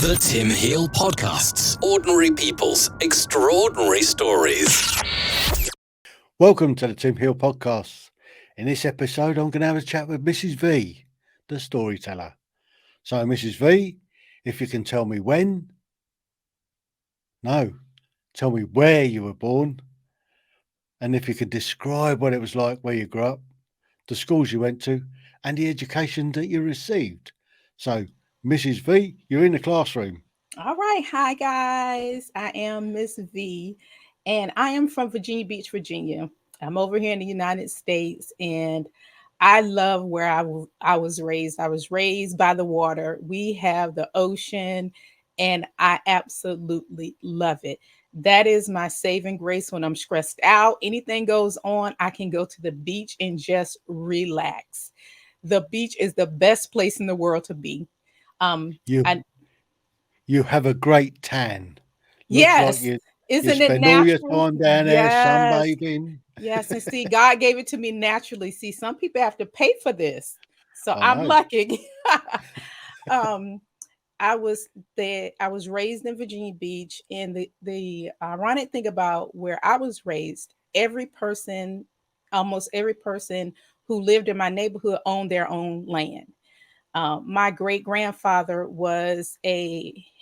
The Tim Heale Podcasts. Ordinary people's extraordinary stories. Welcome to the Tim Heale Podcasts. In this episode, I'm going to have a chat with Mrs V The Storyteller. So, Mrs V, if you can tell me tell me where you were born, and if you could describe what it was like where you grew up, the schools you went to, and the education that you received. So, Mrs V, you're in the classroom. All right. Hi, guys. I am Ms V, and I am from Virginia Beach, Virginia. I'm over here in the United States, and I love where I was raised. I was raised by the water. We have the ocean, and I absolutely love it. That is my saving grace when I'm stressed out. Anything goes on, I can go to the beach and just relax. The beach is the best place in the world to be. You I you have a great tan. Looks like Yes. you Isn't it spend all your natural? time down there Yes. sunbathing. Yes. And see, God gave it to me naturally. See, some people have to pay for this. So I I'm know. lucky. um, I was there, I was raised in Virginia Beach. And the ironic thing about where I was raised, almost every person who lived in my neighborhood owned their own land. My great grandfather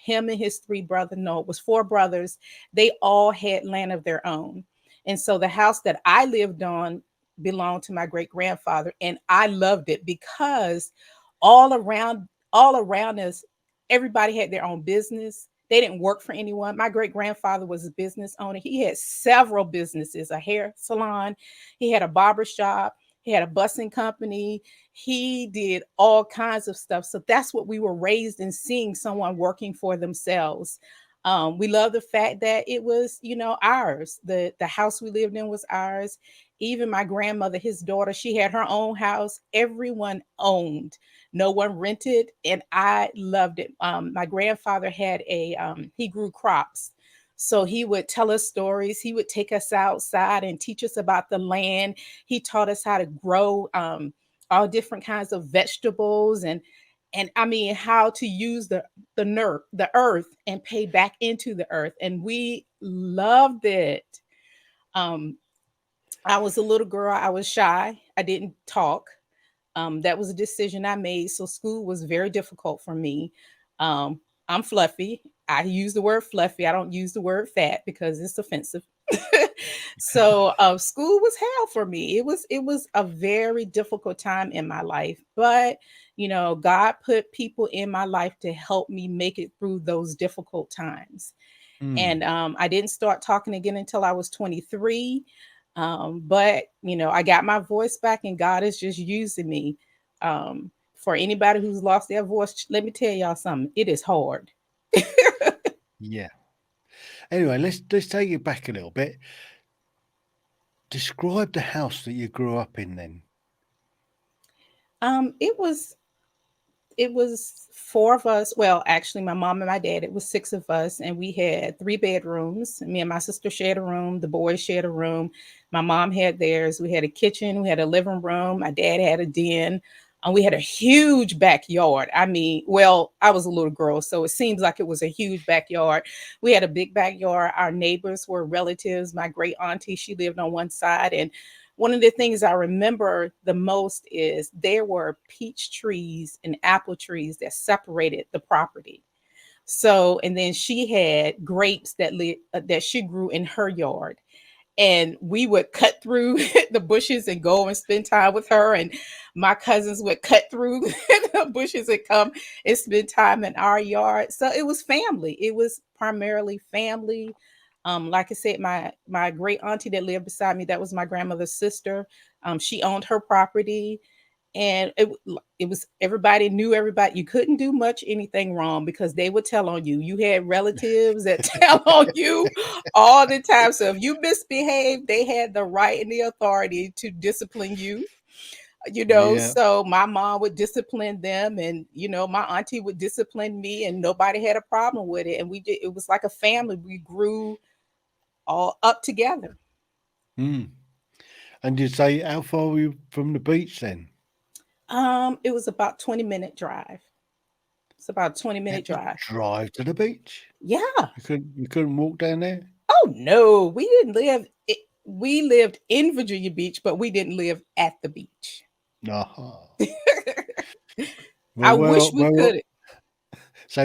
him and his three brothers, no, it was four brothers. They all had land of their own. And so the house that I lived on belonged to my great grandfather. And I loved it because all around, all around us, everybody had their own business. They didn't work for anyone. My great grandfather was a business owner. He had several businesses, a hair salon, he had a barber shop, he had a busing company, he did all kinds of stuff. So that's what we were raised in, seeing someone working for themselves. We love the fact that it was, ours. The house we lived in was ours. Even my grandmother, his daughter, she had her own house. Everyone owned. No one rented, and I loved it. My grandfather he grew crops. So he would tell us stories. He would take us outside and teach us about the land. He taught us how to grow all different kinds of vegetables, and I mean how to use the earth and pay back into the earth. And we loved it. Um, I was a little girl. I was shy. I didn't talk. That was a decision I made. So school was very difficult for me. I'm fluffy. I use the word fluffy. I don't use the word fat because it's offensive. So school was hell for me. It was a very difficult time in my life, but God put people in my life to help me make it through those difficult times. Mm, And I didn't start talking again until I was 23. But I got my voice back, and God is just using me. For anybody who's lost their voice, let me tell y'all something. It is hard. yeah. Anyway, let's take it back a little bit. Describe the house that you grew up in then. It was four of us. Well, actually, my mom and my dad, it was six of us, and we had three bedrooms. Me and my sister shared a room. The boys shared a room. My mom had theirs. We had a kitchen. We had a living room. My dad had a den. We had a huge backyard. I mean, well, I was a little girl, so it seems like it was a huge backyard. We had a big backyard. Our neighbors were relatives. My great auntie, she lived on one side, and one of the things I remember the most is there were peach trees and apple trees that separated the property. So, and then she had grapes that she grew in her yard, and we would cut through the bushes and go and spend time with her, and my cousins would cut through the bushes and come and spend time in our yard. So it was family. It was primarily family. Like I said, my great auntie that lived beside me, that was my grandmother's sister. She owned her property, and it was, everybody knew everybody. You couldn't do much anything wrong because they would tell on you. You had relatives that tell on you all the time. So if you misbehaved, they had the right and the authority to discipline you. Yeah. So my mom would discipline them, and my auntie would discipline me, and nobody had a problem with it. And it was like a family. We grew all up together. Mm. And you say, how far were you from the beach then? It was about 20-minute drive. It's about a You 20-minute had to drive. drive to the beach. Yeah. You couldn't walk down there. Oh no, we didn't live. We lived in Virginia Beach, but we didn't live at the beach. No. I Well, wish we could.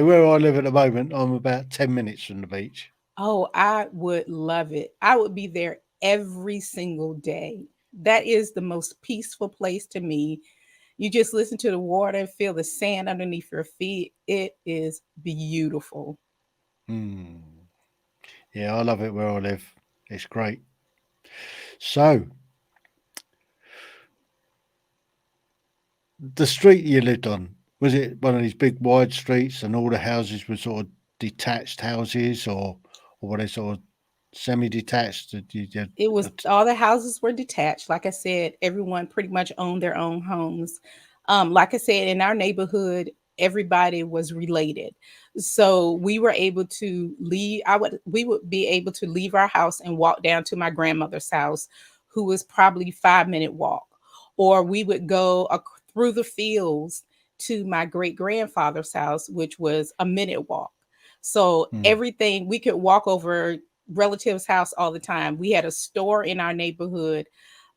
where I live at the moment, I'm about 10 minutes from the beach. Oh, I would love it. I would be there every single day. That is the most peaceful place to me. You just listen to the water, feel the sand underneath your feet. It is beautiful. Hmm. Yeah, I love it where I live. It's great. So, the street you lived on, was it one of these big wide streets and all the houses were sort of detached houses, or were they sort of semi-detached? It was all the houses were detached. Like I said, everyone pretty much owned their own homes. Like I said, in our neighborhood, everybody was related. So we were able to leave. We would be able to leave our house and walk down to my grandmother's house, who was probably 5-minute walk. Or we would go through the fields to my great grandfather's house, which was a minute walk. So Hmm. everything we could walk over relative's house all the time. We had a store in our neighborhood.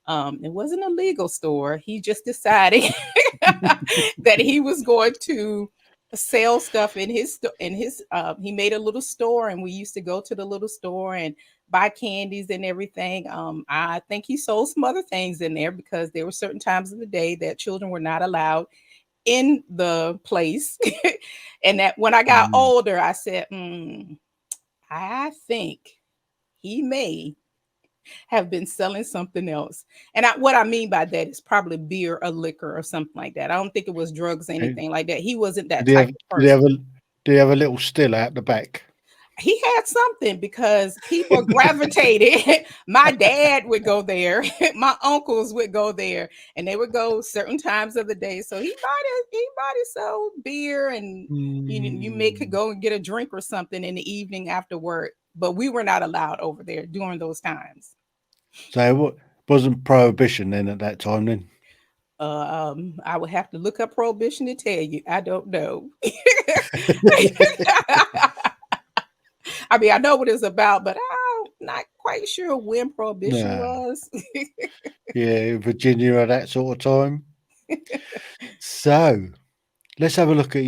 It wasn't a legal store. He just decided that he was going to sell stuff in his. He made a little store, and we used to go to the little store and buy candies and everything. I think he sold some other things in there because there were certain times of the day that children were not allowed in the place. And that when I got Hmm. older, I said, I think he may have been selling something else. And what I mean by that is probably beer or liquor or something like that. I don't think it was drugs or Did anything like that. He wasn't that he type have of did he person. have a did he have a little still out the back? He had something because people gravitated. My dad would go there, my uncles would go there, and they would go certain times of the day. So he might have sold beer, and you may could Hmm. go and get a drink or something in the evening after work. But we were not allowed over there during those times. So it wasn't prohibition then at that time then? I would have to look up prohibition to tell you. I don't know. I mean, I know what it's about, but I'm not quite sure when prohibition No. was. Yeah, Virginia at that sort of time. So let's have a look at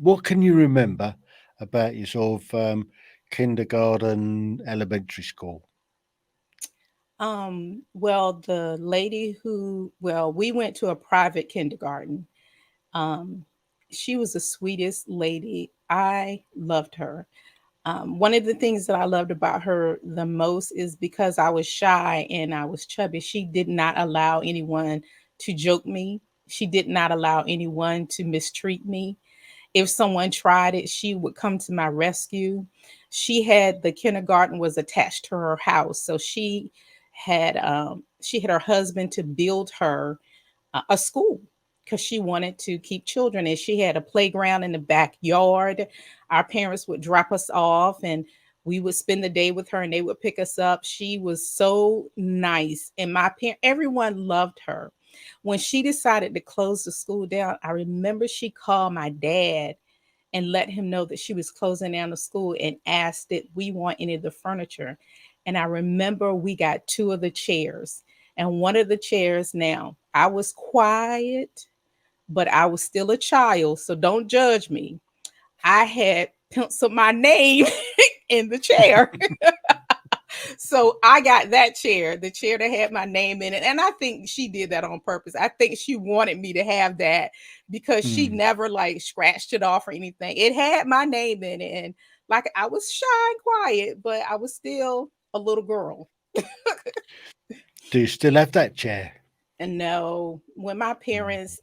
what can you remember about your sort of kindergarten, elementary school? Well, the lady we went to a private kindergarten. Um, she was the sweetest lady. I loved her. One of the things that I loved about her the most is because I was shy and I was chubby, she did not allow anyone to joke me. She did not allow anyone to mistreat me. If someone tried it, she would come to my rescue. The kindergarten was attached to her house, so she had her husband to build her a school because she wanted to keep children, and she had a playground in the backyard. Our parents would drop us off, and we would spend the day with her, and they would pick us up. She was so nice, and everyone loved her. When she decided to close the school down, I remember she called my dad and let him know that she was closing down the school and asked that we want any of the furniture. And I remember we got two of the chairs. And one of the chairs, now I was quiet, but I was still a child. So don't judge me. I had penciled my name in the chair. So I got that chair, the chair that had my name in it. And I think she did that on purpose. I think she wanted me to have that because she Hmm. never like scratched it off or anything. It had my name in it. And like I was shy and quiet, but I was still a little girl. Do you still have that chair? And no, when my Mm. parents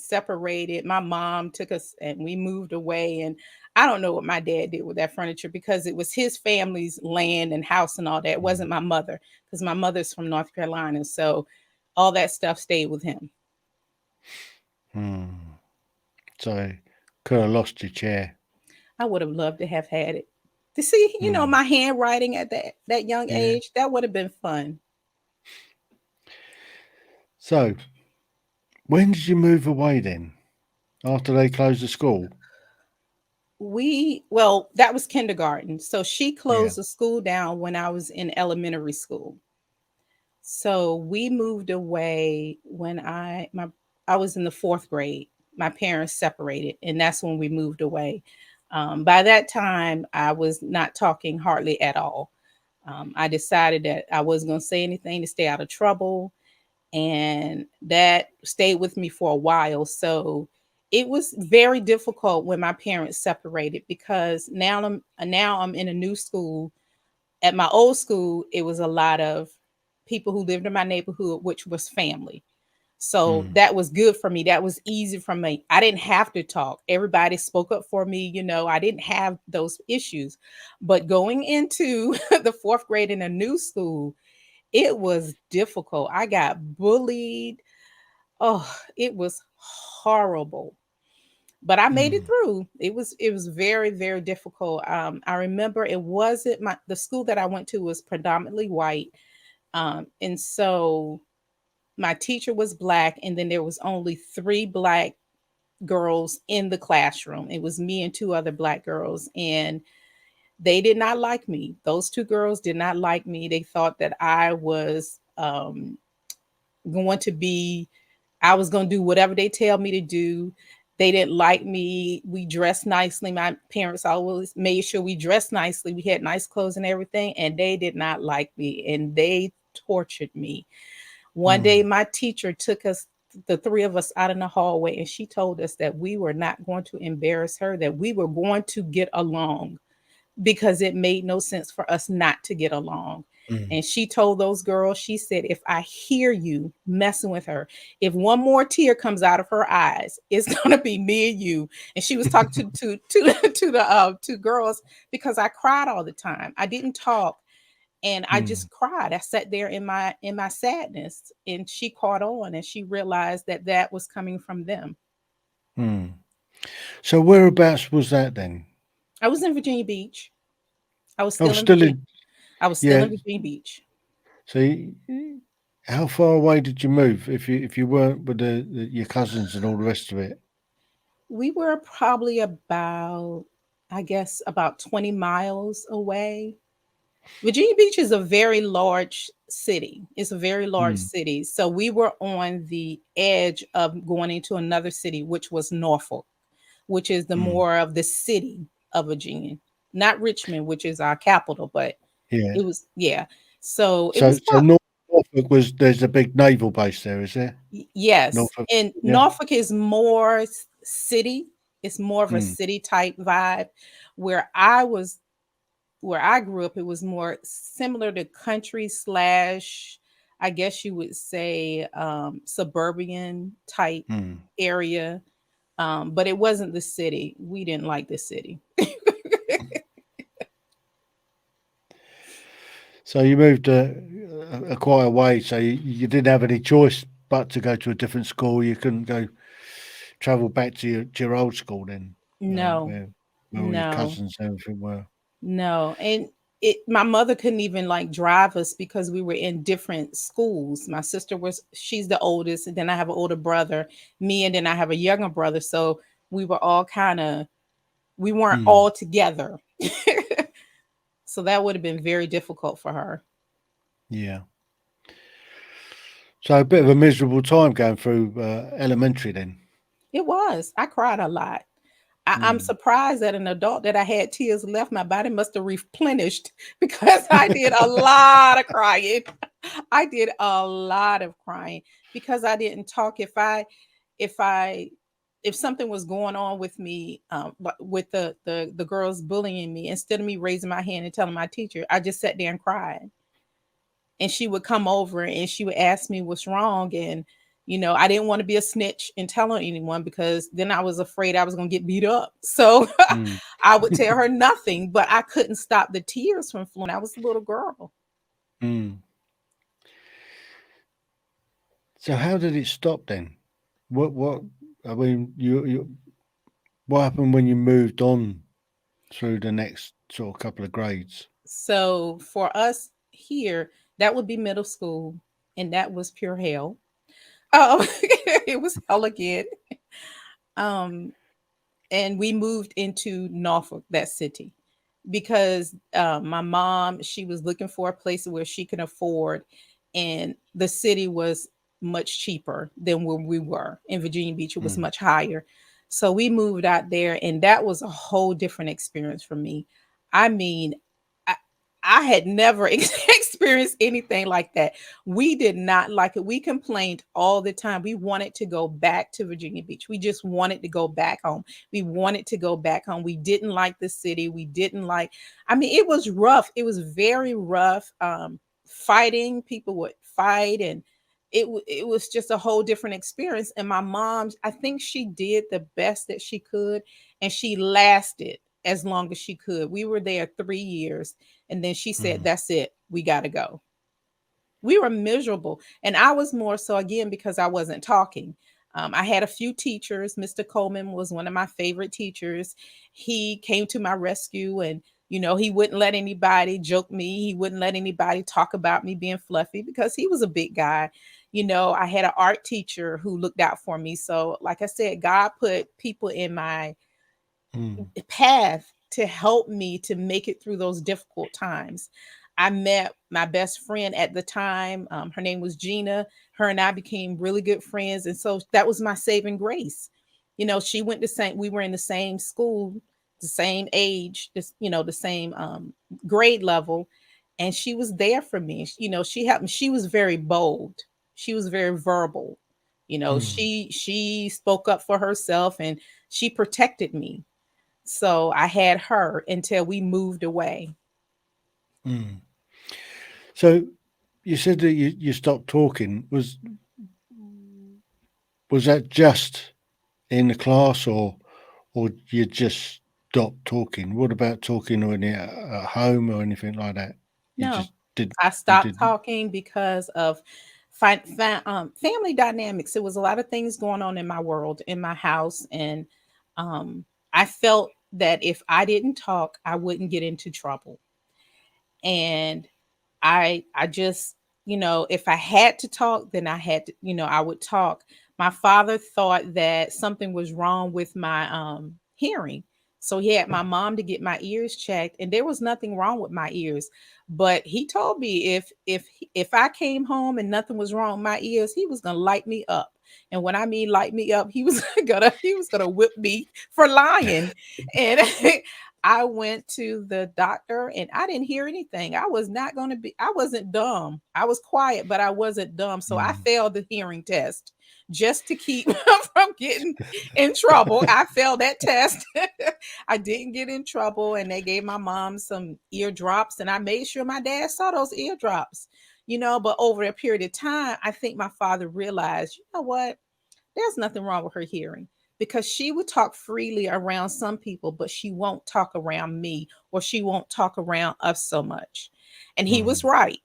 separated, my mom took us and we moved away. And I don't know what my dad did with that furniture because it was his family's land and house and all that. It Mm. wasn't my mother because my mother's from North Carolina. So all that stuff stayed with him. Hmm. So could have lost your chair. I would have loved to have had it. To see, Hmm. my handwriting at that young Yeah. age, that would have been fun. So when did you move away then? after they closed the school? Well, that was kindergarten. So she Yeah. closed the school down when I was in elementary school. So we moved away when I was in the fourth grade. My parents separated, and that's when we moved away. By that time, I was not talking hardly at all. I decided that I wasn't going to say anything to stay out of trouble, and that stayed with me for a while. So it was very difficult when my parents separated because now I'm in a new school. At my old school, it was a lot of people who lived in my neighborhood, which was family. So Mm. that was good for me. That was easy for me. I didn't have to talk. Everybody spoke up for me. I didn't have those issues. But going into the fourth grade in a new school, it was difficult. I got bullied. Oh, it was horrible. But I made it Mm. through. It was very, very difficult. I remember it wasn't the school that I went to was predominantly white. And so my teacher was black, and then there was only three black girls in the classroom. It was me and two other black girls, and they did not like me. Those two girls did not like me. They thought that going to be I was going to do whatever they tell me to do. They didn't like me. We dressed nicely. My parents always made sure we dressed nicely. We had nice clothes and everything, and they did not like me, and they tortured me. One day, Mm. my teacher took us, the three of us, out in the hallway, and she told us that we were not going to embarrass her, that we were going to get along because it made no sense for us not to get along. Mm. And she told those girls, she said, if I hear you messing with her, if one more tear comes out of her eyes, it's gonna be me and you. And she was talking to the two girls because I cried all the time. I didn't talk, and I Mm. just cried. I sat there in my sadness, and she caught on, and she realized that that was coming from them. Mm. So whereabouts was that then? I was in Virginia Beach. I was Oh, still in still Virginia. in. I was still Yeah. in Virginia Beach. So, how far away did you move if you weren't with your cousins and all the rest of it? We were probably about, I guess, about 20 miles away. Virginia Beach is a very large city. It's a very large Mm. city. So we were on the edge of going into another city, which was Norfolk, which is the Mm. more of the city of Virginia, not Richmond, which is our capital, but Yeah. it was, yeah. So it So was so about, Norfolk was there's a big naval base there, is there? yes. Norfolk. And Yeah. Norfolk is more city. It's more of a Mm. city type vibe. Where I was where I grew up, it was more similar to country slash, I guess you would say, suburban type Mm. area. But it wasn't the city. We didn't like the city. So you moved quite a way. So you didn't have any choice but to go to a different school. You couldn't go travel back to your old school then, No, where all your no, cousins and everything were. no. And my mother couldn't even like drive us because we were in different schools. My sister she's the oldest, and then I have an older brother, me, and then I have a younger brother. So we were all we weren't Mm. all together. So that would have been very difficult for her. Yeah. So a bit of a miserable time going through elementary then. It was. I cried a lot. I'm Mm. surprised that an adult that I had tears left. My body must have replenished because I did a lot of crying. I did a lot of crying because I didn't talk. If I if something was going on with me, with the girls bullying me, instead of me raising my hand and telling my teacher, I just sat there and cried. And she would come over and she would ask me what's wrong. And I didn't want to be a snitch and tell on anyone because then I was afraid I was going to get beat up. So Mm. I would tell her nothing, but I couldn't stop the tears from flowing. I was a little girl. Mm. So how did it stop then? What I mean, you what happened when you moved on through the next sort of couple of grades? So for us here, that would be middle school, and that was pure hell. Oh, it was hell again. Um, and we moved into Norfolk, that city, because my mom, she was looking for a place where she can afford, and the city was much cheaper than where we were in Virginia Beach. It was Mm. much higher. So we moved out there, and that was a whole different experience for me. I mean, I, I had never experienced anything like that. We did not like it. We complained all the time. We wanted to go back to Virginia Beach. We just wanted to go back home. We wanted to go back home. We didn't like the city. We didn't like, I mean, it was rough. It was very rough. Fighting, people would fight, and it was just a whole different experience. And my mom, I think she did the best that she could, and she lasted as long as she could. We were there 3 years, and then she said, Mm. "That's it. We got to go." We were miserable. And I was more so, again, because I wasn't talking. I had a few teachers. Mr. Coleman was one of my favorite teachers. He came to my rescue, and he wouldn't let anybody joke me. He wouldn't let anybody talk about me being fluffy because he was a big guy. I had an art teacher who looked out for me. So, like I said, God put people in my Mm. path to help me to make it through those difficult times. I met my best friend at the time. Her name was Gina. Her and I became really good friends. And so that was my saving grace. She went to St. We were in the same school, the same age, the same grade level. And she was there for me. She helped me. She was very bold. She was very verbal. Mm. She spoke up for herself, and she protected me. So I had her until we moved away. Mm. So you said that you stopped talking. Was that just in the class, or you just stopped talking? What about talking when you're at home or anything like that? You No, just did. I You stopped didn't. talking because of family dynamics. There was a lot of things going on in my world, in my house, and um, I felt that if I didn't talk, I wouldn't get into trouble. And I just, if I had to talk, then I had to, I would talk. My father thought that something was wrong with my hearing. So he had my mom to get my ears checked, and there was nothing wrong with my ears. But he told me if I came home and nothing was wrong with my ears, he was gonna light me up. And when I mean light me up, he was gonna whip me for lying. And I went to the doctor, and I didn't hear anything. I wasn't dumb. I was quiet, but I wasn't dumb. So I Mm. failed the hearing test just to keep from getting in trouble. I failed that test. I didn't get in trouble, and they gave my mom some eardrops, and I made sure my dad saw those eardrops. But over a period of time, I think my father realized, you know what? There's nothing wrong with her hearing, because she would talk freely around some people, but she won't talk around me, or she won't talk around us so much. And he was Mm. right.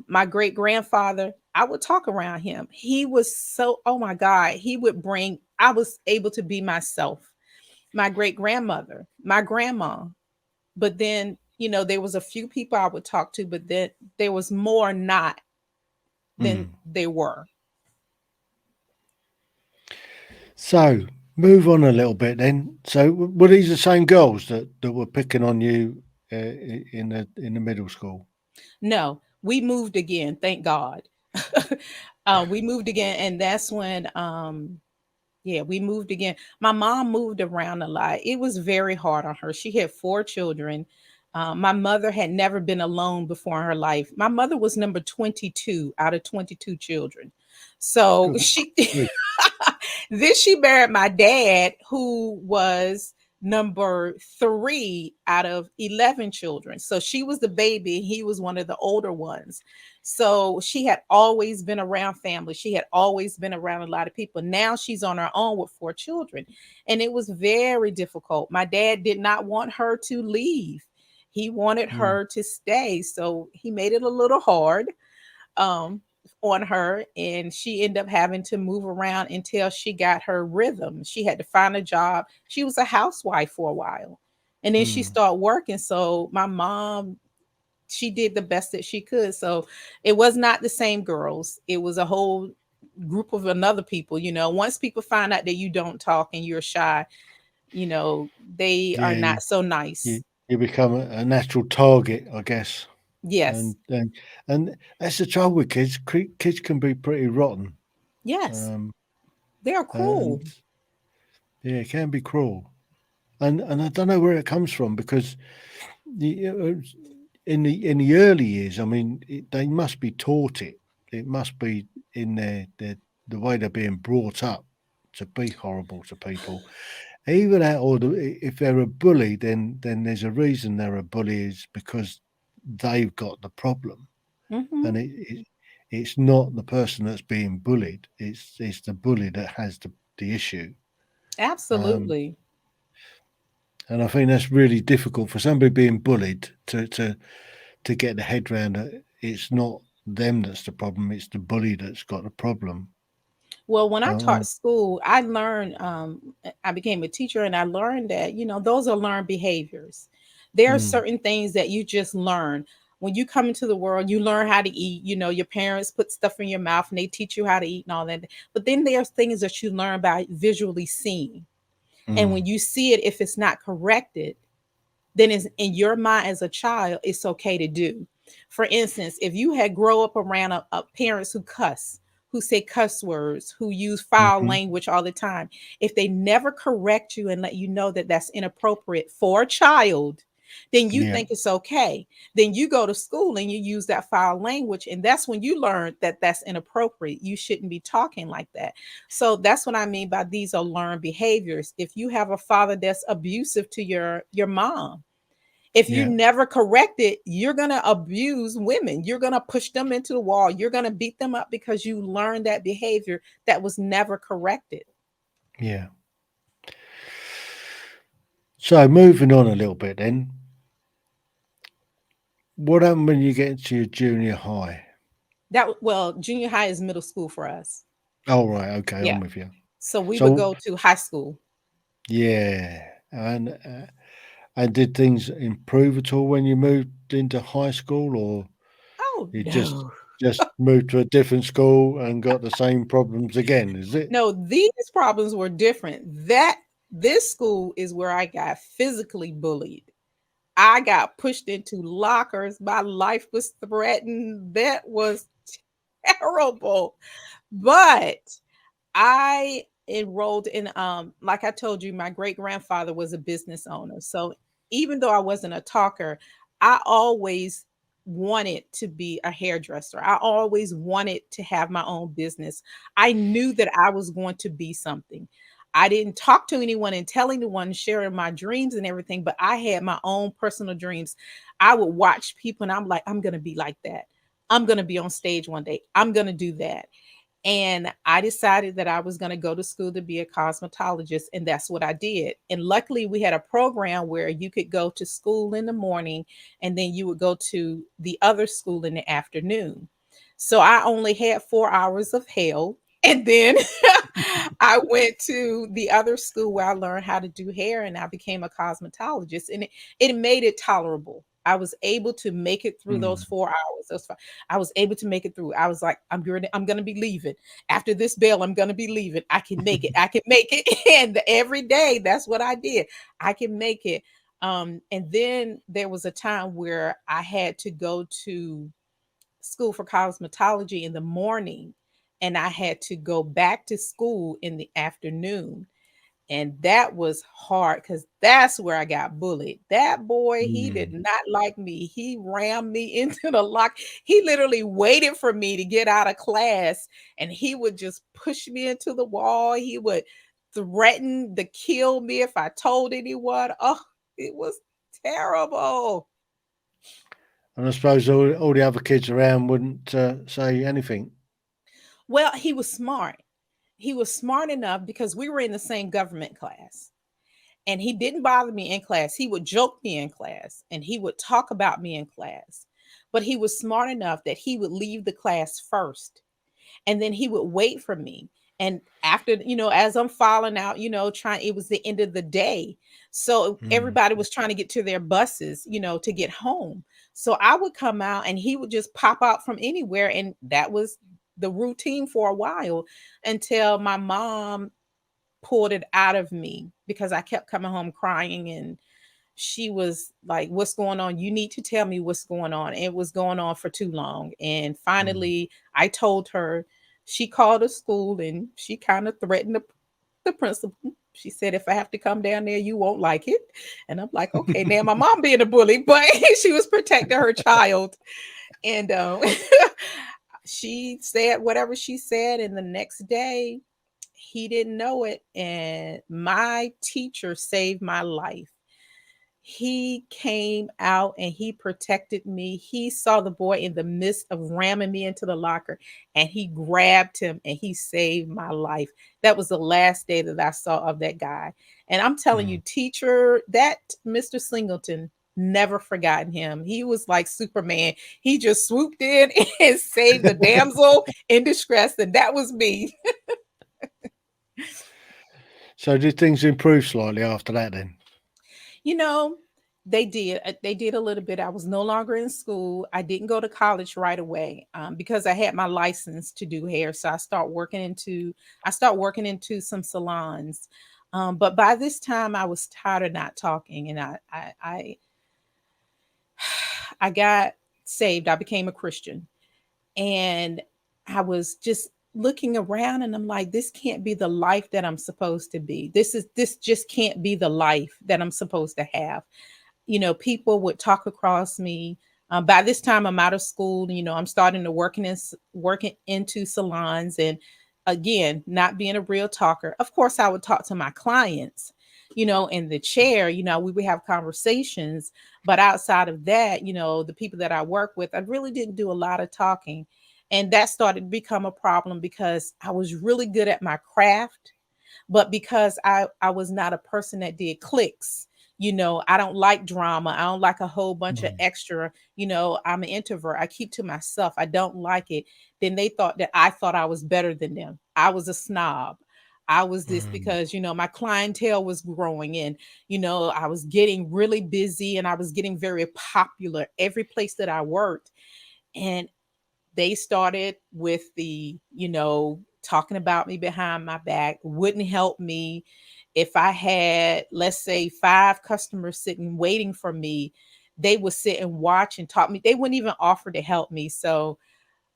My great grandfather, I would talk around him. He was so, oh my God, I was able to be myself. My great grandmother, my grandma. But then, there was a few people I would talk to, but then there was more not than Mm. they were. So move on a little bit then. So were these the same girls that were picking on you in the middle school? No, we moved again, thank God. We moved again, and that's when yeah, we moved again. My mom moved around a lot. It was very hard on her. She had 4 children. My mother had never been alone before in her life. My mother was number 22 out of 22 children. So Good. she Good. then she married my dad, who was number 3 out of 11 children. So she was the baby. He was one of the older ones. So she had always been around family. She had always been around a lot of people. Now she's on her own with 4 children. And it was very difficult. My dad did not want her to leave. He wanted Mm. her to stay. So he made it a little hard. Um, on her, and she ended up having to move around until she got her rhythm. She had to find a job. She was a housewife for a while, and then she Mm. started working. So my mom, she did the best that she could. So it was not the same girls. It was a whole group of another people. Once people find out that you don't talk and you're shy, they are Yeah, not so you, nice. you become a natural target, I guess. Yes. And that's the trouble with kids. Kids can be pretty rotten. Yes. Um, They are and cruel. yeah, it can be cruel. And I don't know where it comes from because in the early years, I mean, they must be taught it. It must be in their the way they're being brought up to be horrible to people. Either that, or if they're a bully, then there's a reason they're a bully is because they've got the problem, Hmm. and it's not the person that's being bullied. It's the bully that has the issue. Um, Absolutely. and I think that's really difficult for somebody being bullied to get the head round that it's not them that's the problem, it's the bully that's got the problem. Well, when I taught Um, school, I learned, I became a teacher and I learned that, those are learned behaviors. There are mm, certain things that you just learn. When you come into the world, you learn how to eat. Your parents put stuff in your mouth and they teach you how to eat and all that. But then there's things that you learn by visually seeing. And mm, when you see it, if it's not corrected, then it's in your mind as a child, it's okay to do. For instance, if you had grow up around parents who cuss, who say cuss words, who use foul mhm, language all the time, if they never correct you and let you know that that's inappropriate for a child, then you yeah, think it's okay. Then you go to school and you use that foul language, and that's when you learn that that's inappropriate. You shouldn't be talking like that. So that's what I mean by these are learned behaviors. If you have a father that's abusive to your mom, if you yeah, never correct it, you're going to abuse women. You're going to push them into the wall. You're going to beat them up because you learned that behavior that was never corrected. yeah. So moving on a little bit then, what happened when you get into your junior high? Well, junior high is middle school for us. Oh, right, okay, Yeah. I'm with you. So we would So go to high school. yeah, and did things improve at all when you moved into high school, or Oh, you no. just moved to a different school and got the same problems again? Is it? No, these problems were different. This school is where I got physically bullied. I got pushed into lockers. My life was threatened. That was terrible. But I enrolled in like I told you, my great grandfather was a business owner. So even though I wasn't a talker, I always wanted to be a hairdresser. I always wanted to have my own business. I knew that I was going to be something. I didn't talk to anyone and tell anyone, sharing my dreams and everything, but I had my own personal dreams. I would watch people and I'm like, I'm going to be like that. I'm going to be on stage one day. I'm going to do that. And I decided that I was going to go to school to be a cosmetologist. And that's what I did. And luckily, we had a program where you could go to school in the morning and then you would go to the other school in the afternoon. So I only had 4 hours of hell. And then I went to the other school where I learned how to do hair and I became a cosmetologist. And it made it tolerable. I was able to make it through those Mm, 4 hours. I was able to make it through. I was like, I'm gonna be leaving. After this bell, I'm gonna be leaving. I can make it. I can make it. And every day, that's what I did. I can make it. And then there was a time where I had to go to school for cosmetology in the morning, and I had to go back to school in the afternoon. And that was hard because that's where I got bullied. That boy, he did mm. not like me. He rammed me into the lock. He literally waited for me to get out of class and he would just push me into the wall. He would threaten to kill me if I told anyone. Oh, it was terrible. And I suppose all the other kids around wouldn't say anything. Well, he was smart. He was smart enough because we were in the same government class. And he didn't bother me in class. He would joke me in class and he would talk about me in class. But he was smart enough that he would leave the class first and then he would wait for me. And after, as I'm falling out, trying, it was the end of the day. So Mm, everybody was trying to get to their buses, to get home. So I would come out and he would just pop out from anywhere. And the routine for a while until my mom pulled it out of me because I kept coming home crying, and she was like, "What's going on? You need to tell me what's going on." It was going on for too long. And Mm. finally, I told her. She called the school and she kind of threatened the principal. She said, "If I have to come down there, you won't like it." And I'm like, "Okay, now my mom being a bully," but she was protecting her child. And she said whatever she said. And the next day, he didn't know it. And my teacher saved my life. He came out and he protected me. He saw the boy in the midst of ramming me into the locker, and he grabbed him and he saved my life. That was the last day that I saw of that guy. And I'm telling you, Mm. teacher, that Mr. Singleton, never forgotten him. He was like Superman. He just swooped in and saved the damsel in distress, and that was me. So did things improve slightly after that then? You know, they did. They did a little bit. I was no longer in school. I didn't go to college right away because I had my license to do hair. So I start working into some salons. But by this time, I was tired of not talking, and I got saved. I became a Christian, and I was just looking around, and I'm like, this can't be the life that I'm supposed to be. This just can't be the life that I'm supposed to have. People would talk across me. By this time, I'm out of school. I'm starting to working into salons, and again, not being a real talker. Of course, I would talk to my clients, in the chair. We would have conversations, but outside of that, the people that I work with, I really didn't do a lot of talking, and that started to become a problem because I was really good at my craft, but because I was not a person that did clicks. I don't like drama. I don't like a whole bunch of Mm. extra. I'm an introvert. I keep to myself. I don't like it. Then they thought that I thought I was better than them. I was a snob. I was this Mm. because my clientele was growing, and I was getting really busy, and I was getting very popular every place that I worked. And they started with the, talking about me behind my back, wouldn't help me. If I had, let's say, 5 customers sitting waiting for me, they would sit and watch and talk me. They wouldn't even offer to help me. So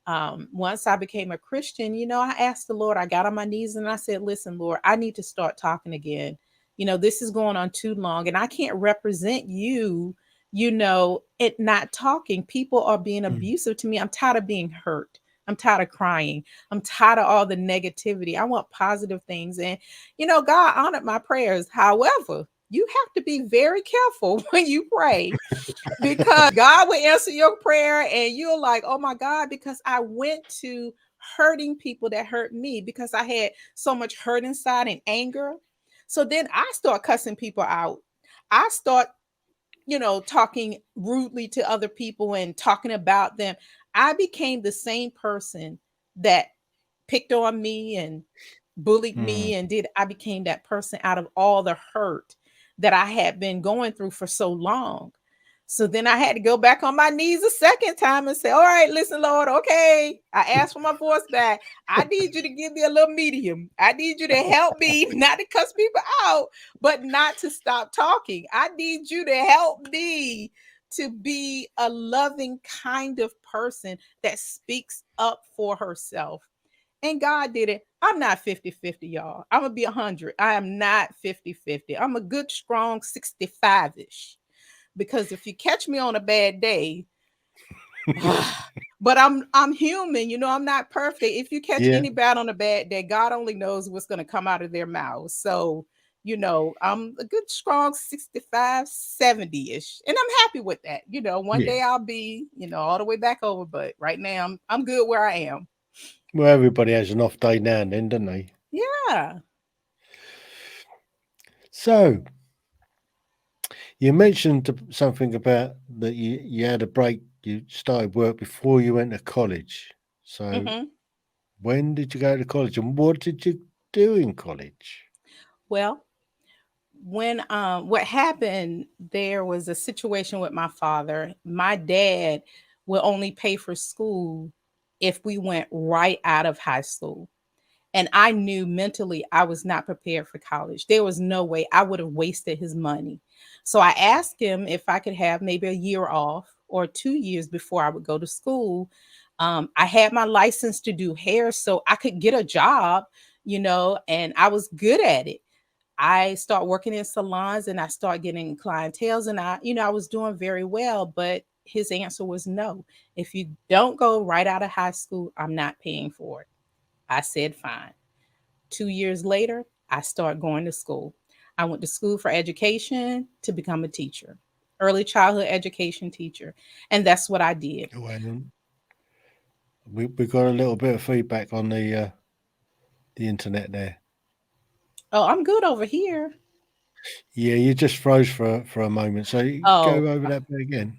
once I became a Christian, I asked the Lord, I got on my knees and I said, "Listen, Lord, I need to start talking again. This is going on too long, and I can't represent you, it not talking. People are being Mm. abusive to me. I'm tired of being hurt. I'm tired of crying. I'm tired of all the negativity. I want positive things." And, God honored my prayers. However, you have to be very careful when you pray because God will answer your prayer, and you're like, "Oh my God," because I went to hurting people that hurt me because I had so much hurt inside and anger. So then I start cussing people out. I start, talking rudely to other people and talking about them. I became the same person that picked on me and bullied Mm. me and did I became that person out of all the hurt that I had been going through for so long. So then I had to go back on my knees a second time and say, "All right, listen, Lord, okay. I asked for my voice back. I need you to give me a little medium. I need you to help me not to cuss people out, but not to stop talking. I need you to help me to be a loving kind of person that speaks up for herself." And God did it. I'm not 50-50, y'all. I'm going to be 100. I am not 50-50. I'm a good, strong 65-ish. Because if you catch me on a bad day, but I'm human, I'm not perfect. If you catch Yeah. anybody on a bad day, God only knows what's going to come out of their mouths. So, I'm a good strong 65, 70-ish. And I'm happy with that. One Yeah. day I'll be, all the way back over, but right now I'm good where I am. Well, everybody has an off day now and then, don't they? Yeah. So you mentioned something about that you had a break. You started work before you went to college. So Hmm. when did you go to college and what did you do in college? Well, when what happened, there was a situation with my father. My dad will only pay for school if we went right out of high school. And I knew mentally I was not prepared for college. There was no way I would have wasted his money. So I asked him if I could have maybe a year off or 2 years before I would go to school. I had my license to do hair, so I could get a job, and I was good at it. I start working in salons and I start getting clientels, and I was doing very well, but his answer was no. If you don't go right out of high school, I'm not paying for it. I said, fine. 2 years later, I started going to school. I went to school for education to become a teacher, early childhood education teacher. And that's what I did. Well, we got a little bit of feedback on the internet there. Oh, I'm good over here. Yeah, you just froze for a moment. So you go Oh, over that bit again.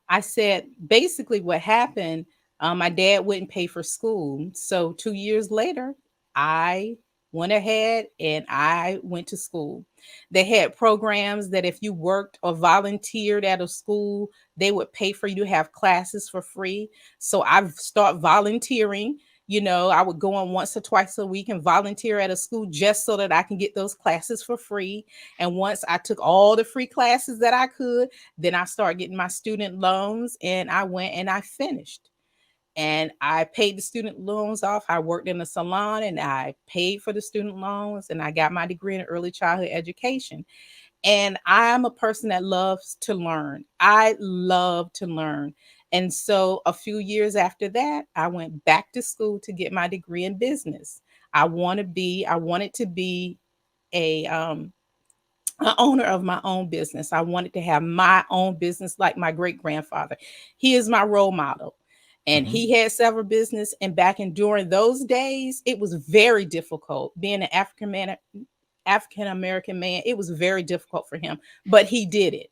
I said basically what happened, my dad wouldn't pay for school. So 2 years later, I went ahead and I went to school. They had programs that if you worked or volunteered at a school, they would pay for you to have classes for free. So I start volunteering. I would go on once or twice a week and volunteer at a school just so that I can get those classes for free. And once I took all the free classes that I could, then I started getting my student loans and I went and I finished. And I paid the student loans off. I worked in a salon and I paid for the student loans and I got my degree in early childhood education. And I'm a person that loves to learn. I love to learn. And so a few years after that, I went back to school to get my degree in business. I wanted to be a an owner of my own business. I wanted to have my own business like my great grandfather. He is my role model. And Hmm. he had several business. And back in during those days, it was very difficult being an African American man. It was very difficult for him, but he did it.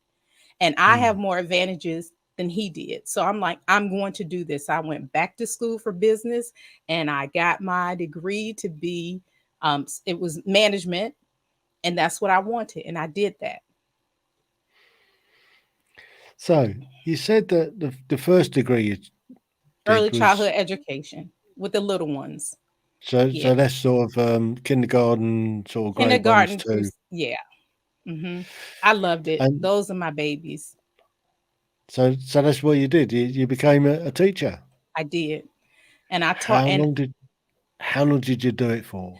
And I have more advantages than he did. So I'm like, I'm going to do this. I went back to school for business and I got my degree to be it was management, and that's what I wanted, and I did that. So you said that the first degree you Early did was childhood education with the little ones. so Yeah. that's sort of kindergarten, sort of grade ones Kindergarten through, too. yeah. Hmm. I loved it. And Those are my babies. so that's what you did. You became a teacher. I did. And I taught, How and long did how long did you do it for?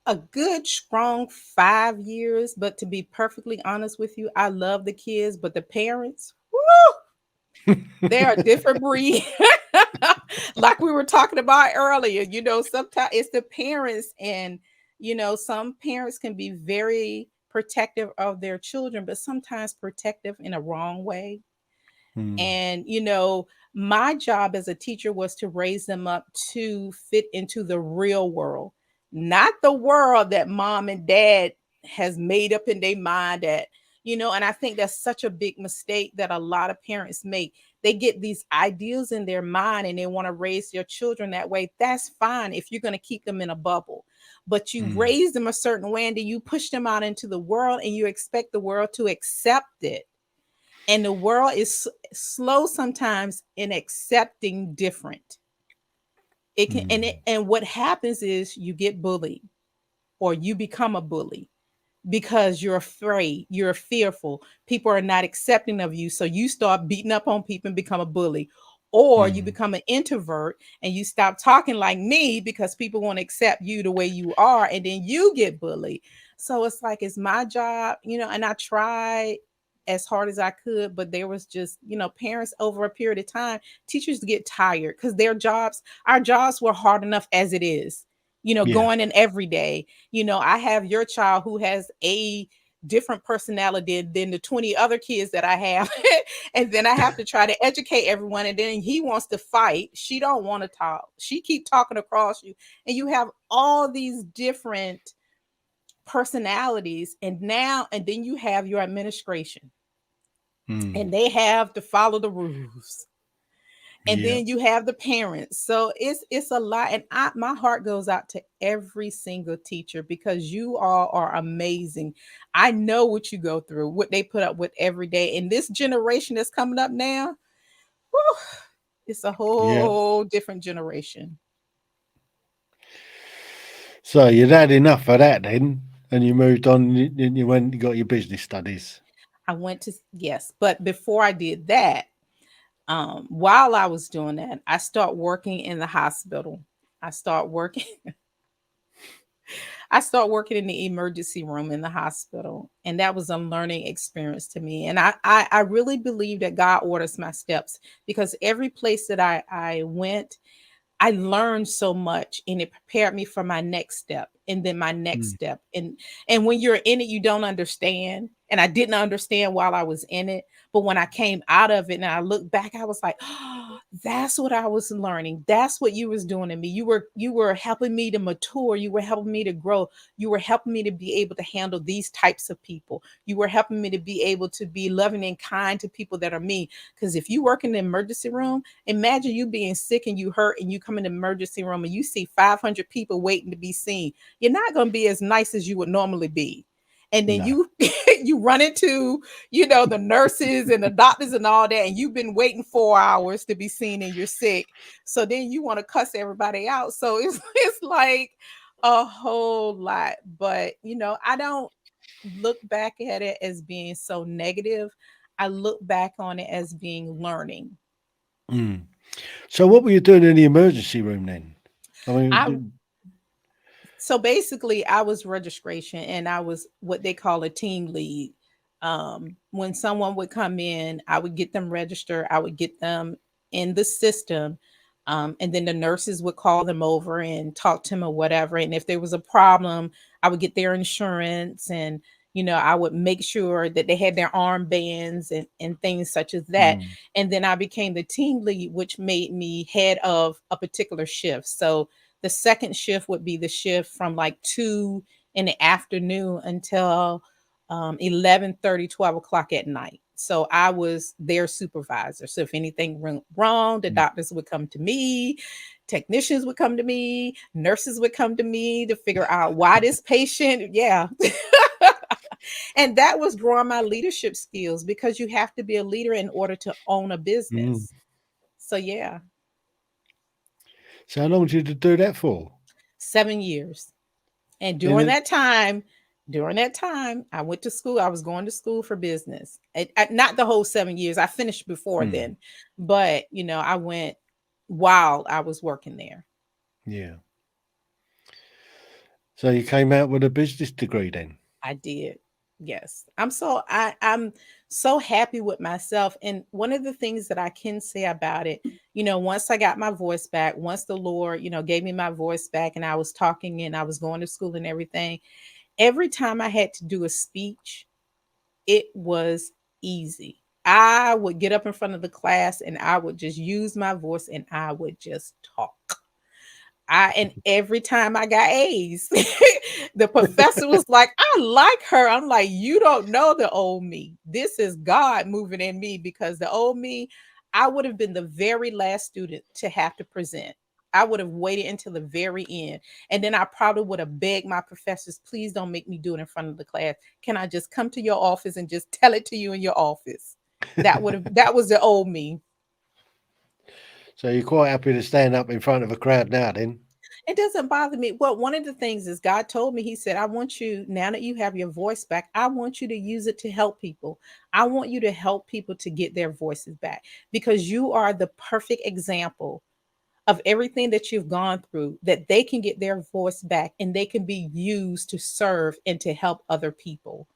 a good strong 5 years. But to be perfectly honest with you, I love the kids, but the parents, woo, they are a different breed. Like we were talking about earlier, sometimes it's the parents, and some parents can be very protective of their children, but sometimes protective in a wrong way. Hmm. And my job as a teacher was to raise them up to fit into the real world, not the world that mom and dad has made up in their mind that, and I think that's such a big mistake that a lot of parents make. They get these ideas in their mind and they want to raise their children that way. That's fine if you're going to keep them in a bubble, but you Hmm. raise them a certain way and then you push them out into the world and you expect the world to accept it. And the world is slow sometimes in accepting different. It can, Hmm. and what happens is you get bullied or you become a bully because you're afraid, you're fearful. People are not accepting of you. So you start beating up on people and become a bully. Or you Hmm. become an introvert and you stop talking like me because people won't accept you the way you are. And then you get bullied. So it's like, it's my job, and I tried as hard as I could, but there was just, parents over a period of time, teachers get tired because our jobs were hard enough as it is, Yeah. going in every day. I have your child who has a different personality than the 20 other kids that I have. And then I have to try to educate everyone. And then he wants to fight. She don't want to talk. She keep talking across you. And you have all these different personalities. And then you have your administration. Hmm. And they have to follow the rules. And Yeah. then you have the parents. So it's a lot. And my heart goes out to every single teacher because you all are amazing. I know what you go through, what they put up with every day. And this generation that's coming up now, whew, It's a Yeah. whole different generation. So you'd had enough of that then, and you moved on. You went, you got your business studies. I went to, yes, but before I did that, while I was doing that, I start working in the hospital. I start working I start working in the emergency room in the hospital, and that was a learning experience to me. And I really believe that God orders my steps, because every place that I went, I learned so much, and it prepared me for my next step, and then my next Mm. step. And when you're in it, you don't understand. And I didn't understand while I was in it. But when I came out of it and I look back, I was like, oh, that's what I was learning. That's what you was doing to me. You were helping me to mature. You were helping me to grow. You were helping me to be able to handle these types of people. You were helping me to be able to be loving and kind to people that are me. Because if you work in the emergency room, imagine you being sick and you hurt and you come in the emergency room and you see 500 people waiting to be seen. You're not going to be as nice as you would normally be. And then No. you you run into, the nurses and the doctors and all that, and you've been waiting 4 hours to be seen and you're sick. So then you want to cuss everybody out. So it's like a whole lot. But I don't look back at it as being so negative. I look back on it as being learning. Mm. So what were you doing in the emergency room then? I mean, I So basically, I was registration, and I was what they call a team lead. When someone would come in, I would get them registered, I would get them in the system, and then the nurses would call them over and talk to them or whatever. And if there was a problem, I would get their insurance, and I would make sure that they had their armbands and things such as that. mm, And then I became the team lead, which made me head of a particular shift. So the second shift would be the shift from like 2 in the afternoon until 11:30, 12 o'clock at night. So I was their supervisor. So if anything went wrong, the mm, doctors would come to me, technicians would come to me, nurses would come to me to figure out why this patient, yeah. And that was growing my leadership skills, because you have to be a leader in order to own a mm. business. So yeah, So how long did you do that for? 7 years. And In during that time, I went to school. I was going to school for business. Not the whole 7 years. I finished before mm, then, but I went while I was working there. yeah. So you came out with a business degree then? I did. Yes. I'm so happy with myself. And one of the things that I can say about it, once I got my voice back, once the Lord, gave me my voice back, and I was talking and I was going to school and everything, every time I had to do a speech, it was easy. I would get up in front of the class and I would just use my voice and I would just talk. And every time I got A's, the professor was like, I like her. I'm like, you don't know the old me. This is God moving in me, because the old me, I would have been the very last student to have to present. I would have waited until the very end. And then I probably would have begged my professors, please don't make me do it in front of the class. Can I just come to your office and just tell it to you in your office? That was the old me. So you're quite happy to stand up in front of a crowd now then? It doesn't bother me. Well, one of the things is God told me, He said, I want you, now that you have your voice back, I want you to use it to help people. I want you to help people to get their voices back, because you are the perfect example of everything that you've gone through, that they can get their voice back and they can be used to serve and to help other people.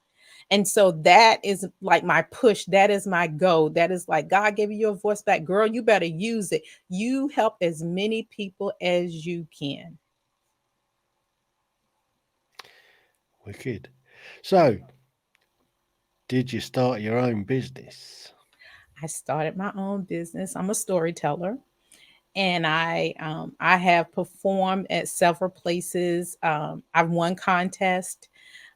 And so that is like my push. That is my go. That is like, God gave you your voice back. Girl, you better use it. You help as many people as you can. Wicked. So did you start your own business? I started my own business. I'm a storyteller, and I have performed at several places. I've won contests.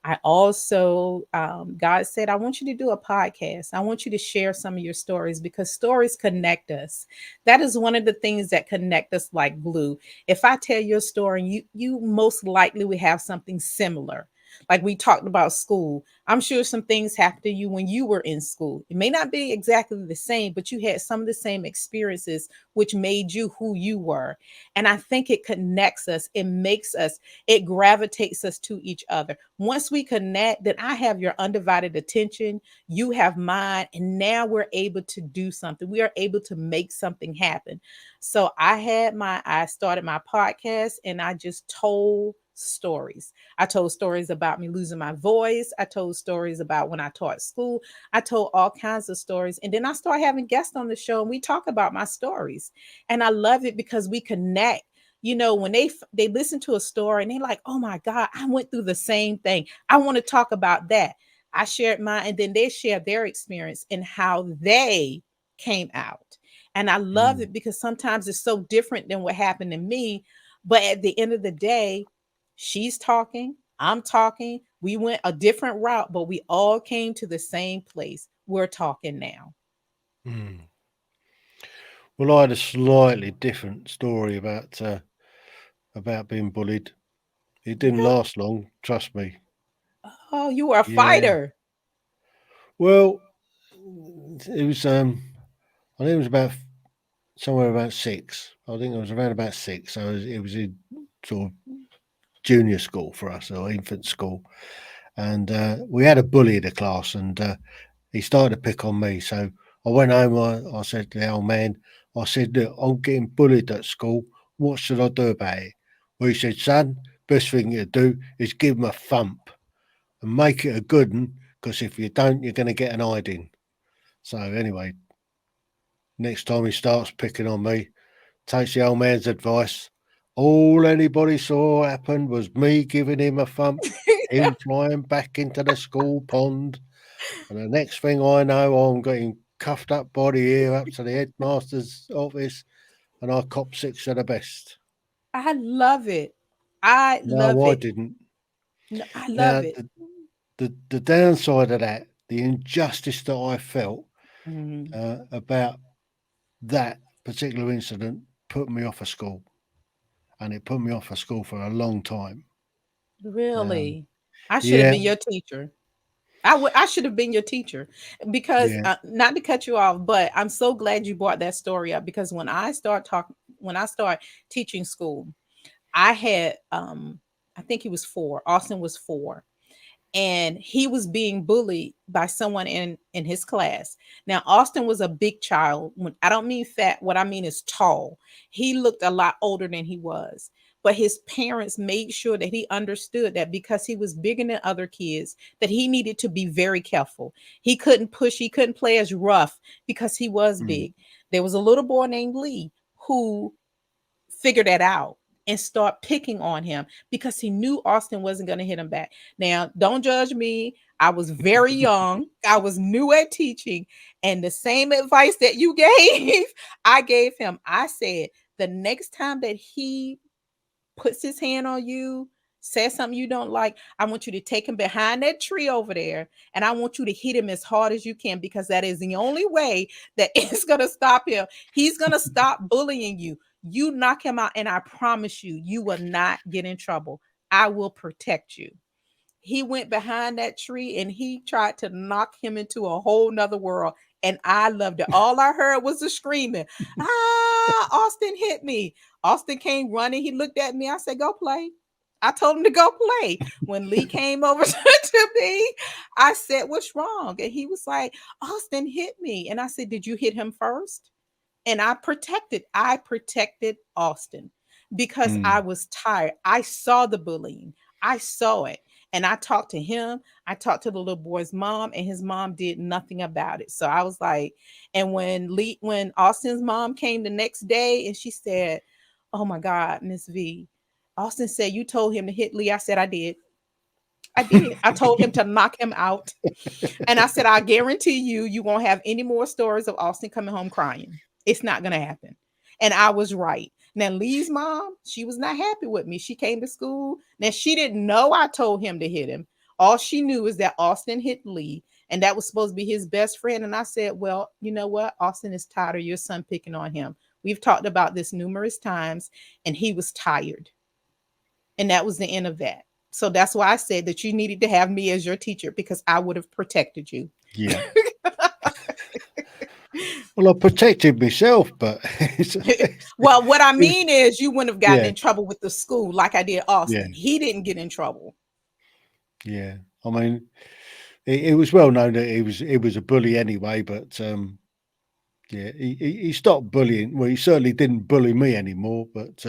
I also, God said, I want you to do a podcast. I want you to share some of your stories, because stories connect us. That is one of the things that connect us, like glue. If I tell your story, you most likely we have something similar. Like we talked about school. I'm sure some things happened to you when you were in school. It may not be exactly the same, but you had some of the same experiences which made you who you were. And I think it connects us, it makes us, it gravitates us to each other. Once we connect, then I have your undivided attention, you have mine, and now we're able to do something. We are able to make something happen. So I started my podcast and I just told stories. I told stories about me losing my voice. I told stories about when I taught school. I told all kinds of stories. And then I started having guests on the show and we talk about my stories. And I love it because we connect. You know, when they listen to a story and they like, "Oh my God, I went through the same thing. I want to talk about that." I shared mine and then they share their experience and how they came out. And I love Mm. it because sometimes it's so different than what happened to me. But at the end of the day, she's talking, I'm talking. We went a different route, but we all came to the same place. We're talking now. Mm. Well, I had a slightly different story about being bullied. It didn't Okay. last long, trust me. Oh, you are a Yeah. fighter. Well, it was I think it was about somewhere about 6. I think it was around about 6. So it was in sort of junior school for us, or infant school. And we had a bully in the class, and he started to pick on me. So I went home. I said to the old man, I said, "Look, I'm getting bullied at school. What should I do about it?" Well, he said, "Son, best thing to do is give him a thump and make it a good one, because if you don't, you're going to get an hiding." So anyway, next time he starts picking on me, takes the old man's advice. All anybody saw happen was me giving him a thump, him flying back into the school pond, and the next thing I know, I'm getting cuffed up by the ear up to the headmaster's office, and I cop 6 of the best. I love it. I love No, I it. didn't. No, I love Now, it. the downside of that, the injustice that I felt Mhm. about that particular incident, put me off of school, and it put me off of school for a long time. Um, Really? I should have yeah, been your teacher. I should have been your teacher because yeah. not to cut you off, but I'm so glad you brought that story up because when I start teaching school, I had I think he was 4. Austin was 4, and he was being bullied by someone in his class. Now Austin was a big child. When I don't mean fat, what I mean is tall. He looked a lot older than he was. But his parents made sure that he understood that because he was bigger than other kids, that he needed to be very careful. He couldn't push, he couldn't play as rough because he was Mm. big. There was a little boy named Lee who figure that out and start picking on him because he knew Austin wasn't going to hit him back. Now, don't judge me. I was very young. I was new at teaching. And the same advice that you gave, I gave him. I said, the next time that he puts his hand on you, says something you don't like, I want you to take him behind that tree over there and I want you to hit him as hard as you can because that is the only way that it's going to stop him. He's going to stop bullying you. You knock him out, and I promise you, you will not get in trouble. I will protect you. He went behind that tree and he tried to knock him into a whole nother world. And I loved it. All I heard was the screaming. Ah, Austin hit me. Austin came running. He looked at me. I said, go play. I told him to go play. When Lee came over to me, I said, what's wrong? And he was like, Austin hit me. And I said, did you hit him first? And I protected Austin because I Mm. was tired. I saw the bullying. I saw it. And I talked to him. I talked to the little boy's mom, and his mom did nothing about it. So I was like, and when Austin's mom came the next day and she said, "Oh my God, Ms. V, Austin said you told him to hit Lee." I said, I did. I did. I told him to knock him out. And I said, I guarantee you, you won't have any more stories of Austin coming home crying. It's not going to happen. And I was right. Now, Lee's mom, she was not happy with me. She came to school. Now, she didn't know I told him to hit him. All she knew is that Austin hit Lee, and that was supposed to be his best friend. And I said, well, you know what? Austin is tired of your son picking on him. We've talked about this numerous times, and he was tired. And that was the end of that. So that's why I said that you needed to have me as your teacher, because I would have protected you. Yeah. Well, I protected myself, but Well, what I it was, mean is you wouldn't have gotten yeah, in trouble with the school like I did yeah, Austin. He didn't get in trouble. yeah. I mean, it was well known that he was a bully anyway, but yeah, he stopped bullying. Well, he certainly didn't bully me anymore, but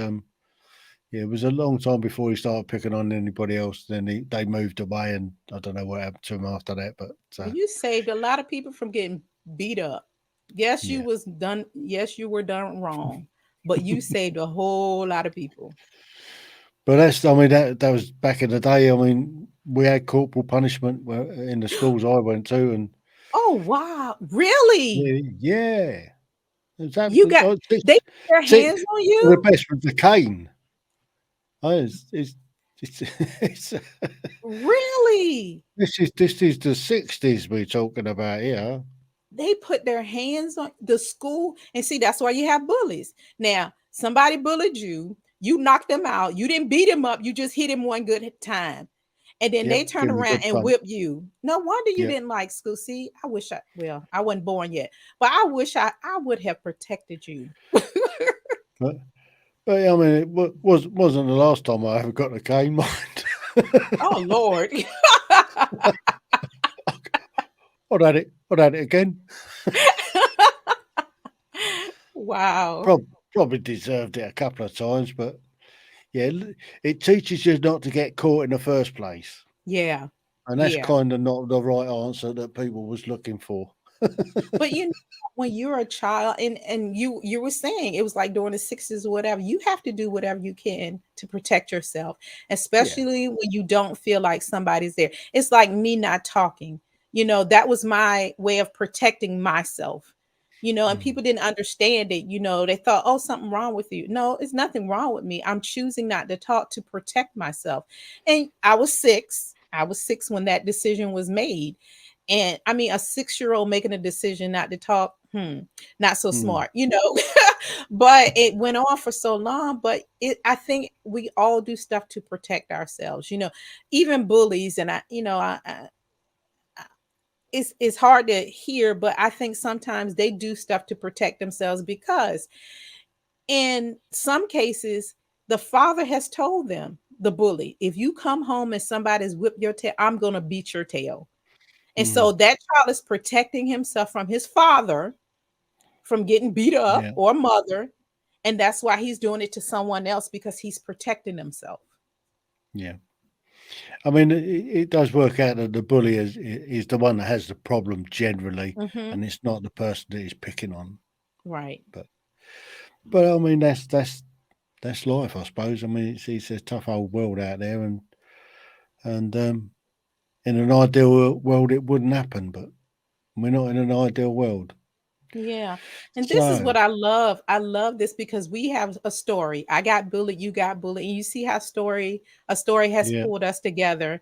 yeah, it was a long time before he started picking on anybody else. Then they moved away, and I don't know what happened to him after that. But Well, you saved a lot of people from getting beat up. Yes, you yeah, was done. Yes, you were done wrong, but you saved a whole lot of people. but that's, I mean, that was back in the day. I mean, we had corporal punishment in the schools I went to, and Oh wow, really? yeah, yeah, it was You absolutely got they put their see hands on the you? best with the cane. Oh, it's, it's Really? this is the 60s we're talking about here. They put their hands on the school, and see, that's why you have bullies. Now, somebody bullied you, you knocked them out, you didn't beat him up, you just hit him one good time. And then Yep, they turn give him a around good and punch. whip you. No wonder you Yep. didn't like school. See, I wish I wasn't born yet, but I wish I would have protected you. But, but I mean, wasn't the last time I ever got a cane, mind. Oh Lord. I'd had it again. Wow. Probably deserved it a couple of times, but yeah, it teaches you not to get caught in the first place, Yeah. and that's Yeah. kind of not the right answer that people was looking for. But you know, when you're a child, and you were saying it was like during the 60s or whatever, you have to do whatever you can to protect yourself, Yeah. especially when you don't feel like somebody's there. It's like me not talking. That was my way of protecting myself. And Mm. people didn't understand it. They thought, oh, something wrong with you. No, it's nothing wrong with me. I'm choosing not to talk to protect myself. And I was 6. I was 6 when that decision was made. And I mean, a 6-year-old making a decision not to talk, not so Mm. smart. But it went on for so long. But I think we all do stuff to protect ourselves, even bullies. And it's hard to hear, but I think sometimes they do stuff to protect themselves, because in some cases, the father has told them, the bully, if you come home and somebody's whipped your tail, I'm going to beat your tail. And Mm. so that child is protecting himself from his father from getting beat up, Yeah. or mother. And that's why he's doing it to someone else, because he's protecting himself. Yeah. I mean, it does work out that the bully is the one that has the problem generally, Hmm. and it's not the person that he's picking on. Right. But I mean, that's life, I suppose. I mean, it's a tough old world out there, and in an ideal world, it wouldn't happen, but we're not in an ideal world. Yeah. And this is So what I love. I love this because we have a story. I got bullied, you got bullied. And you see how a story has yeah, pulled us together.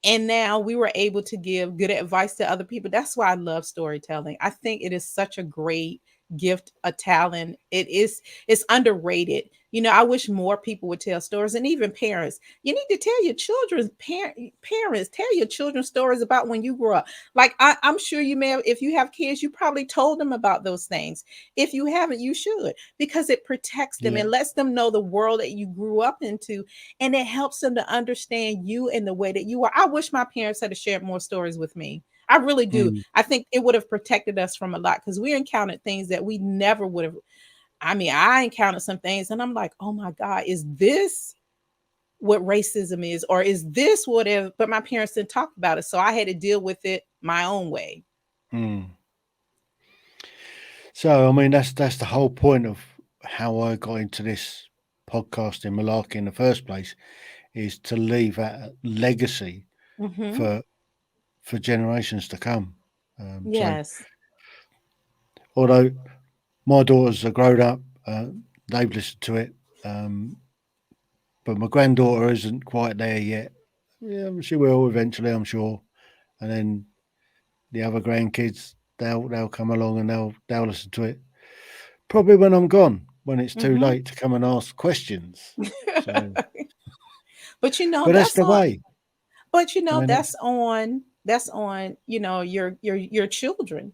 And now we were able to give good advice to other people. That's why I love storytelling. I think it is such a great gift, a talent. It's underrated. I wish more people would tell stories, and even parents. You need to tell your children's parents, tell your children stories about when you grew up. Like I'm sure you may have, if you have kids, you probably told them about those things. If you haven't, you should, because it protects them yeah, and lets them know the world that you grew up into, and it helps them to understand you and the way that you are. I wish my parents had shared more stories with me. I really do. mm, I think it would have protected us from a lot, because we encountered things that we never would have. I mean, I encountered some things and I'm like, oh my God, is this what racism is? Or is this whatever? But my parents didn't talk about it. So I had to deal with it my own way. mm. So I mean, that's the whole point of how I got into this podcasting malarkey in the first place, is to leave a legacy Hmm. for generations to come. So Yes. although my daughters are grown up, they've listened to it, um, but my granddaughter isn't quite there yet. Yeah, she will eventually, I'm sure. And then the other grandkids, they'll come along and they'll listen to it. Probably when I'm gone, when it's too Hmm. late to come and ask questions. So But But that's that's the on. way. But I mean, it's that's on your children,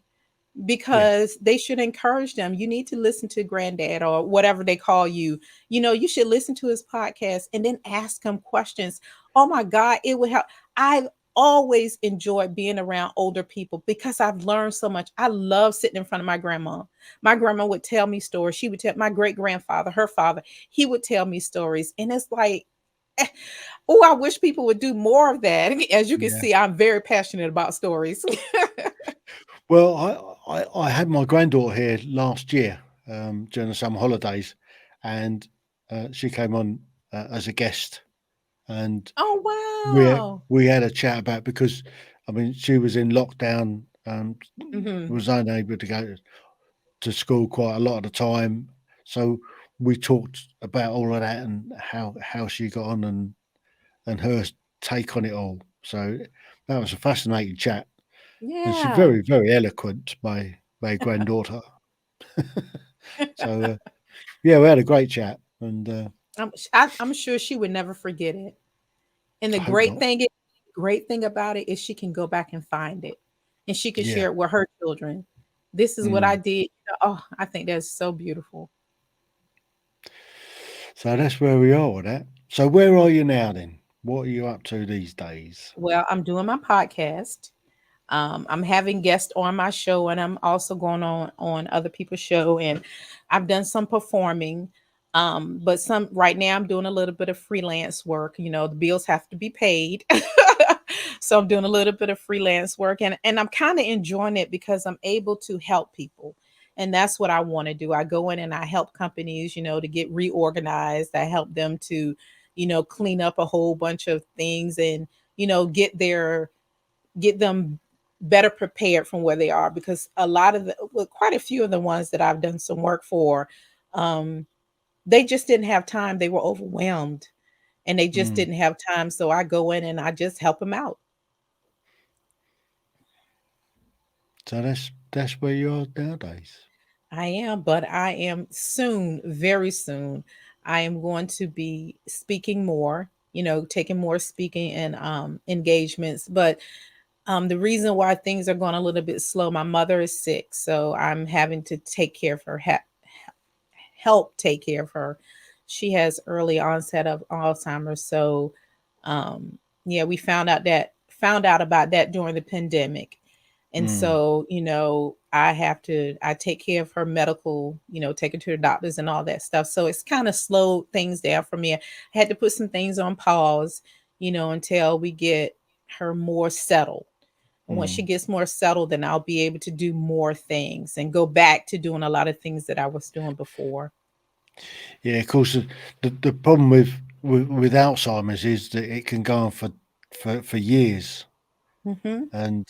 yeah, because they should encourage them. You need to listen to granddad or whatever they call you. You should listen to his podcast and then ask him questions. Oh my God, it would help. I've always enjoyed being around older people because I've learned so much. I love sitting in front of my grandma. My grandma would tell me stories. She would tell my great grandfather, her father, he would tell me stories. And it's like, oh, I wish people would do more of that. As you can yeah. see, I'm very passionate about stories. Well, I had my granddaughter here last year during the summer holidays, and she came on as a guest, and Oh, we wow. we had a chat about because I mean she was in lockdown, Hmm. was unable to go to school quite a lot of the time, so we talked about all of that and how she got on and her take on it all. So that was a fascinating chat. And she's Yeah. very, very eloquent, my granddaughter. So, yeah, we had a great chat, and I'm sure she would never forget it. And the I hope not. great thing about it is she can go back and find it, and she can Yeah. share it with her children. This is what I Mm. did. Oh, I think that's so beautiful. So that's where we are with that. So where are you now then? What are you up to these days? Well, I'm doing my podcast. I'm having guests on my show, and I'm also going on other people's show, and I've done some performing. But some right now I'm doing a little bit of freelance work. The bills have to be paid. So I'm doing a little bit of freelance work, and I'm kind of enjoying it because I'm able to help people. And that's what I want to do. I go in and I help companies, to get reorganized. I help them to, clean up a whole bunch of things and, get them better prepared from where they are, because a lot of quite a few of the ones that I've done some work for, um, they just didn't have time. They were overwhelmed and they just Mm. didn't have time. So I go in and I just help them out. So that's where you are nowadays. I am, but I am soon, very soon, I am going to be speaking more, taking more speaking and engagements. But the reason why things are going a little bit slow, my mother is sick, so I'm having to take care of her, help take care of her. She has early onset of Alzheimer's, so um, yeah, we found out about that during the pandemic, and Mm. so I take care of her medical, take her to the doctors and all that stuff. So it's kind of slowed things down for me. I had to put some things on pause, until we get her more settled. And once she Mm. gets more settled, then I'll be able to do more things and go back to doing a lot of things that I was doing before. Yeah, of course. The problem with Alzheimer's is that it can go on for years, Hmm. and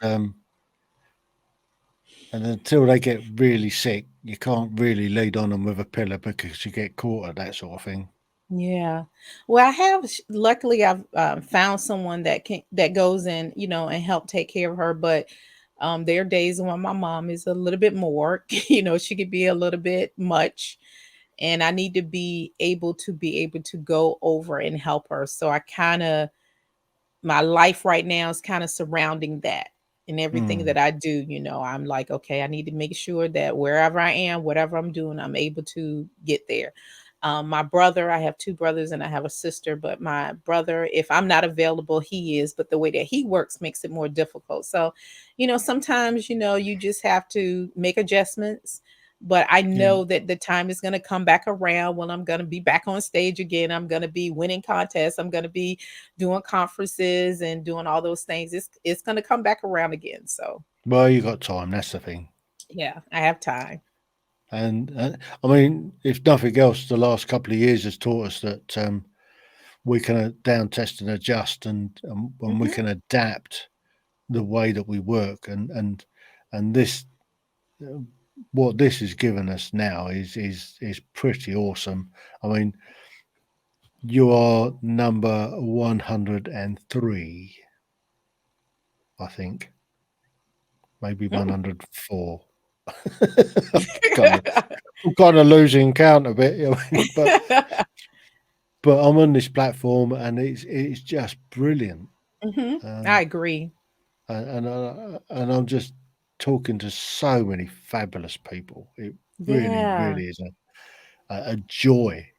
until they get really sick, you can't really lead on them with a pillar because you get caught at that sort of thing. Yeah. Well, luckily I've found someone that goes in, and help take care of her. But there are days when my mom is a little bit more, she could be a little bit much, and I need to be able to go over and help her. So I kind of my life right now is kind of surrounding that, and everything Mm. that I do, I'm like, okay, I need to make sure that wherever I am, whatever I'm doing, I'm able to get there. My brother, I have two brothers and I have a sister, but my brother, if I'm not available, he is, but the way that he works makes it more difficult. So, sometimes, you just have to make adjustments. But I Yeah. know that the time is going to come back around when I'm going to be back on stage again. I'm going to be winning contests. I'm going to be doing conferences and doing all those things. It's going to come back around again. So Well, you got time. That's the thing. yeah, I have time. And I mean, if nothing else, the last couple of years has taught us that we can down test and adjust, and we Hmm. can adapt the way that we work. And this, uh, what this has given us now is pretty awesome. I mean, you are number 103, I think, maybe Mm. 104. I'm kind of losing count a bit, but but I'm on this platform and it's just brilliant. I agree. And I'm just talking to so many fabulous people. It really, Yeah. really is a joy.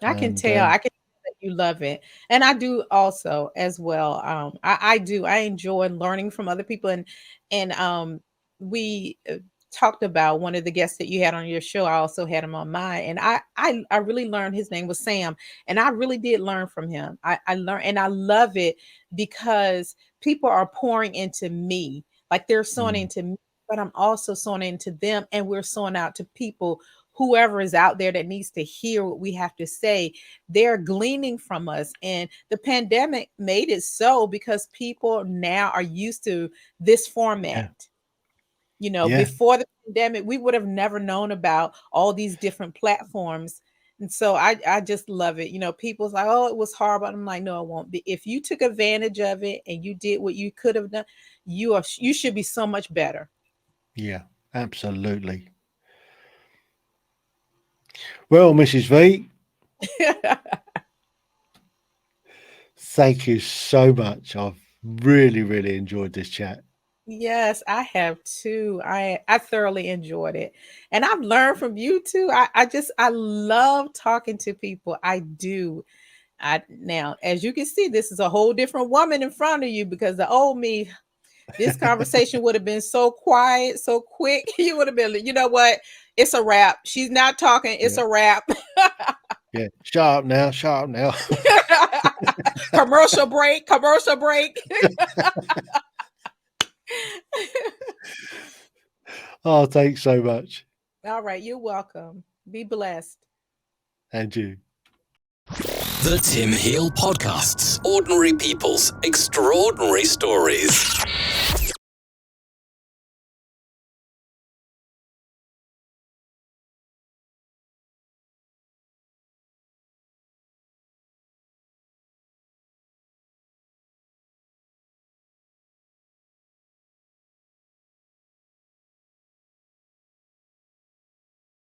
I can And tell. I can tell that you love it, and I do also as well. I do. I enjoy learning from other people, and we talked about one of the guests that you had on your show. I also had him on mine, and I really learned. His name was Sam, and I really did learn from him. I learned, and I love it because people are pouring into me, like they're sowing into me, but I'm also sowing into them, and we're sowing out to people, whoever is out there that needs to hear what we have to say. They're gleaning from us. And the pandemic made it so because people now are used to this format. Yeah. Before the pandemic, we would have never known about all these different platforms. And so I just love it. People's like, oh, it was horrible. I'm like, no, it won't be. If you took advantage of it and you did what you could have done, you should be so much better. Yeah, absolutely. Well, Mrs. V, thank you so much. I've really, really enjoyed this chat. Yes, I have too. I thoroughly enjoyed it. And I've learned from you too. I love talking to people. I do. Now, as you can see, this is a whole different woman in front of you, because the old me, this conversation would have been so quiet, so quick. You would have been, you know what? It's a wrap. She's not talking. It's Yeah. a wrap. Yeah. Shut up now. Shut up now. Commercial break. Commercial break. Oh, thanks so much. All right. You're welcome. Be blessed. And you. The Tim Heale Podcasts. Ordinary people's extraordinary stories.